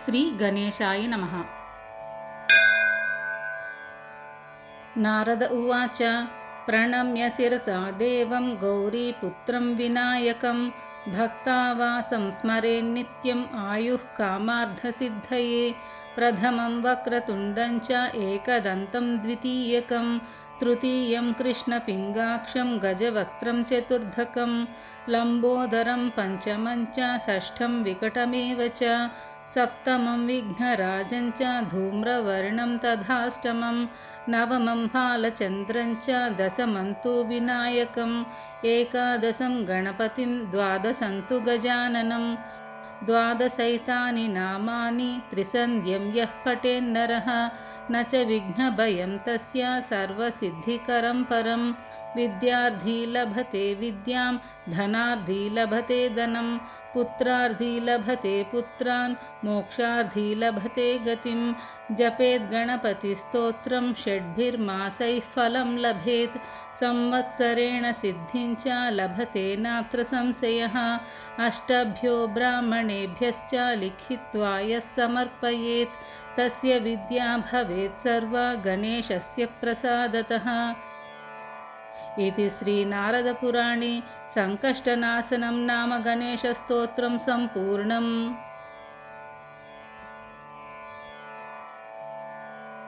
श्री गणेशाय नमः। नारद उवाच प्रणम्य शिरसा देवं गौरीपुत्रं विनायकं भक्तावासं स्मरेन्नित्यम् आयुः कामार्थसिद्धये। प्रथमं वक्रतुण्डं च एकदन्तं द्वितीयकं तृतीयं कृष्णपिङ्गाक्षं गजवक्त्रं चतुर्धकं लम्बोदरं पञ्चमं च षष्ठं विकटमेव च सप्तमं विघ्नराजं च धूम्रवर्णं तथाष्टमं नवमं बालचन्द्रं च दशमं तु विनायकम् एकादशं गणपतिं द्वादशं तु गजाननं द्वादशैतानि नामानि त्रिसन्ध्यं यः पठेन्नरः न च विघ्नभयं तस्य सर्वसिद्धिकरं परं। विद्यार्थी लभते विद्यां धनार्थी लभते धनं पुत्रार्थी लभते पुत्रान् मोक्षार्थी लभते गतिं। जपेत् गणपतिस्तोत्रं षड्भिर्मासैः फलं लभेत् संवत्सरेण सिद्धिं च लभते नात्र संशयः। अष्टभ्यो ब्राह्मणेभ्यश्च लिखित्वा यः समर्पयेत् तस्य विद्या भवेत् सर्वा गणेशस्य प्रसादतः। इति श्रीनारदपुराणे संकष्टनाशनं नाम गणेशस्तोत्रं सम्पूर्णम्।